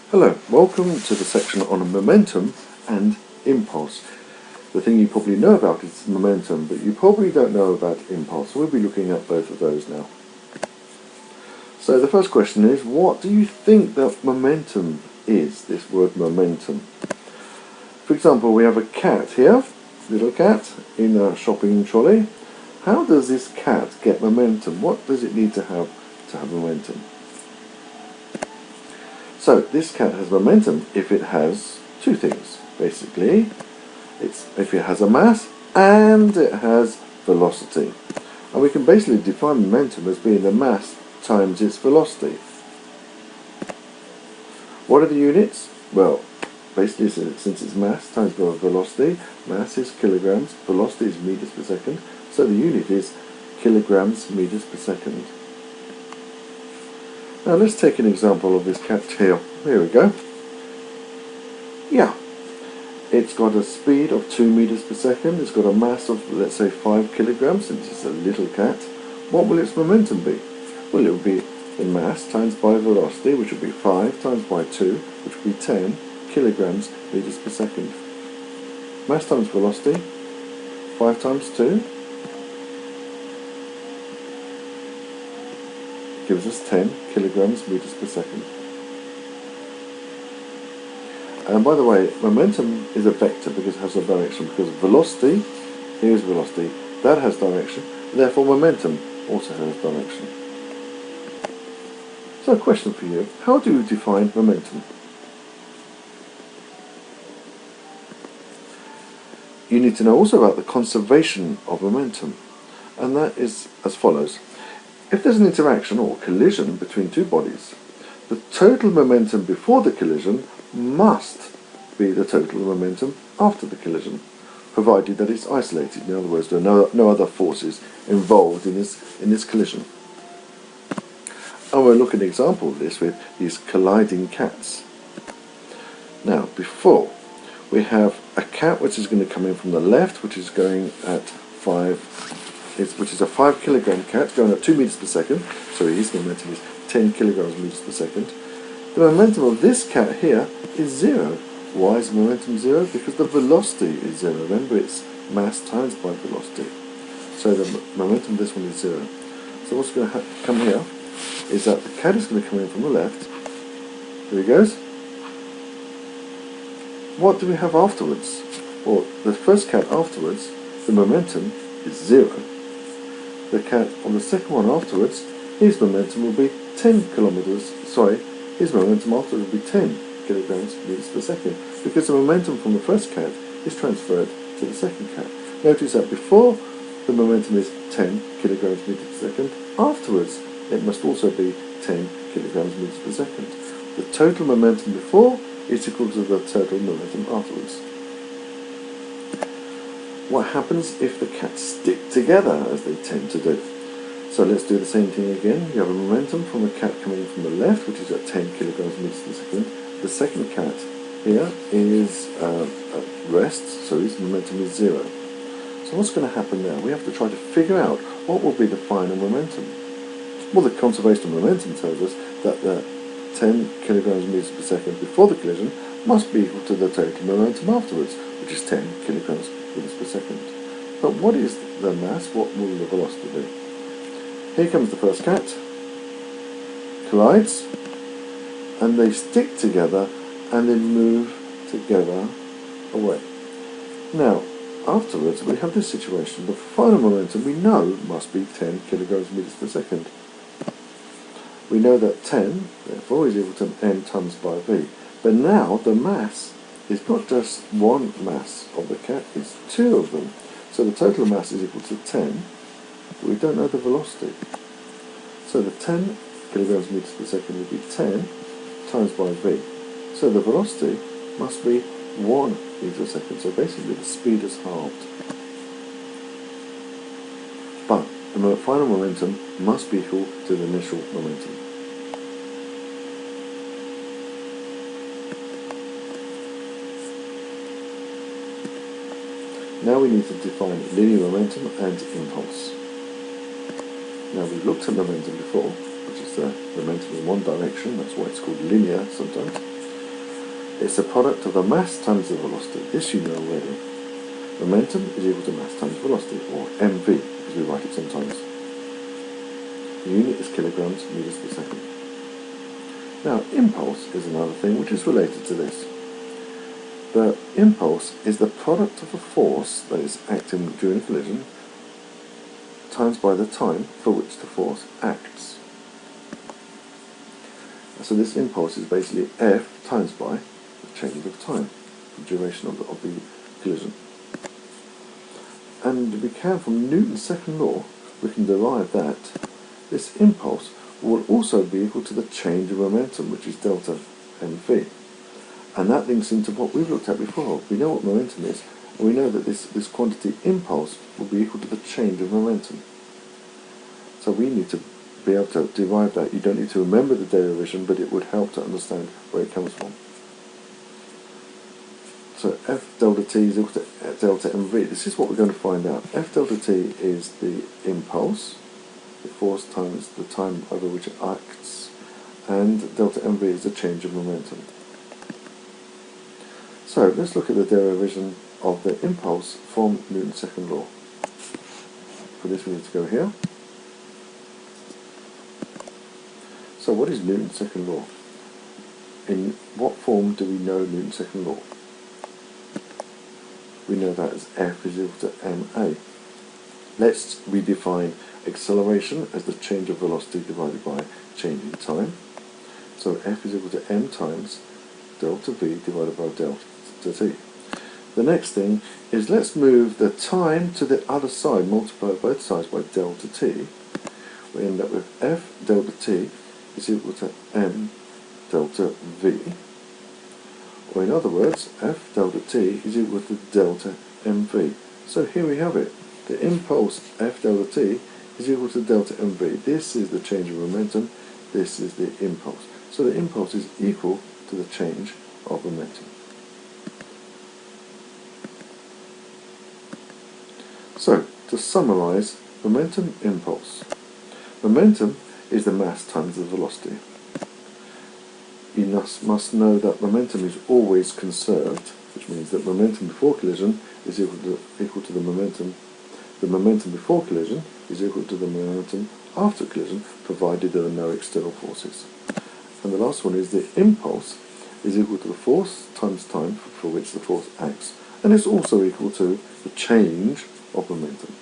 Hello, welcome to the section on momentum and impulse. The thing you probably know about is momentum, but you probably don't know about impulse. So we'll be looking at both of those now. So the first question is, what do you think that momentum is, this word momentum? For example, we have a cat here, little cat, in a shopping trolley. How does this cat get momentum? What does it need to have momentum? So this cat has momentum if it has two things, basically. If it has a mass and it has velocity. And we can basically define momentum as being the mass times its velocity. What are the units? Well, basically since it's mass times velocity, mass is kilograms, velocity is meters per second, so the unit is kilograms meters per second. Now let's take an example of this cat here. Here we go. Yeah, it's got a speed of 2 meters per second. It's got a mass of, let's say, 5 kilograms, since it's a little cat. What will its momentum be? Well, it will be the mass times by velocity, which will be 5 times by 2, which will be 10 kilograms meters per second. Mass times velocity, 5 times 2, gives us 10 kilograms meters per second. And by the way, momentum is a vector because it has a direction, because velocity, here's velocity, that has direction, therefore momentum also has direction. So a question for you, how do you define momentum? You need to know also about the conservation of momentum, and that is as follows. If there's an interaction or collision between two bodies, the total momentum before the collision must be the total momentum after the collision, provided that it's isolated. In other words, there are no other forces involved in this collision. And we'll look at an example of this with these colliding cats. Now, before, we have a cat which is going to come in from the left, which is going at which is a 5 kilogram cat going at 2 meters per second, so his momentum is 10 kilograms meters per second. The momentum of this cat here is 0. Why is the momentum 0? Because the velocity is 0. Remember, it's mass times by velocity. So the momentum of this one is 0. So what's going to come here is that the cat is going to come in from the left. Here he goes. What do we have afterwards? Well, the first cat afterwards, the momentum is 0. The cat on the second one afterwards, his momentum will be 10 kilometers, his momentum afterwards will be 10 kilograms meters per second, because the momentum from the first cat is transferred to the second cat. Notice that before the momentum is 10 kilograms meters per second, afterwards it must also be 10 kilograms meters per second. The total momentum before is equal to the total momentum afterwards. What happens if the cats stick together, as they tend to do? So let's do the same thing again. You have a momentum from a cat coming from the left, which is at 10 kilograms meters per second. The second cat here is at rest, so his momentum is 0. So what's going to happen now? We have to try to figure out what will be the final momentum. Well, the conservation of momentum tells us that the 10 kilograms meters per second before the collision must be equal to the total momentum afterwards, which is 10 kilograms meters per second. But what is the mass? What will the velocity be? Here comes the first cat, collides, and they stick together and then move together away. Now, afterwards we have this situation. The final momentum we know must be 10 kilograms meters per second. We know that 10, therefore, is equal to m times by v. But now the mass is not just one mass of the cat, it's 2 of them. So the total mass is equal to 10, but we don't know the velocity. So the 10 kilograms meters per second will be 10 times by v. So the velocity must be 1 meter per second. So basically the speed is halved. But the final momentum must be equal to the initial momentum. Now we need to define linear momentum and impulse. Now we've looked at momentum before, which is the momentum in one direction, that's why it's called linear sometimes. It's the product of the mass times the velocity. This you know already. Momentum is equal to mass times velocity, or mv, as we write it sometimes. The unit is kilograms meters per second. Now, impulse is another thing which is related to this. The impulse is the product of a force that is acting during collision times by the time for which the force acts. So this impulse is basically F times by the change of time, the duration of the collision. And we can, from Newton's second law, we can derive that this impulse will also be equal to the change of momentum, which is delta mv. And that links into what we've looked at before. We know what momentum is, and we know that this quantity impulse will be equal to the change of momentum. So we need to be able to derive that. You don't need to remember the derivation, but it would help to understand where it comes from. So F delta t is equal to delta mv. This is what we're going to find out. F delta t is the impulse, the force times the time over which it acts, and delta mv is the change of momentum. So let's look at the derivation of the impulse from Newton's second law. For this we need to go here. So what is Newton's second law? In what form do we know Newton's second law? We know that as F is equal to ma. Let's redefine acceleration as the change of velocity divided by change in time. So F is equal to m times delta v divided by delta t. The next thing is, let's move the time to the other side, multiply both sides by delta t. We end up with F delta t is equal to m delta v. Or in other words, F delta t is equal to delta mv. So here we have it. The impulse F delta t is equal to delta mv. This is the change of momentum. This is the impulse. So the impulse is equal to the change of momentum. So, to summarize, momentum, impulse. Momentum is the mass times the velocity. You must know that momentum is always conserved, which means that momentum before collision is equal to the momentum. The momentum before collision is equal to the momentum after collision, provided there are no external forces. And the last one is the impulse is equal to the force times time for which the force acts, and it's also equal to the change of momentum.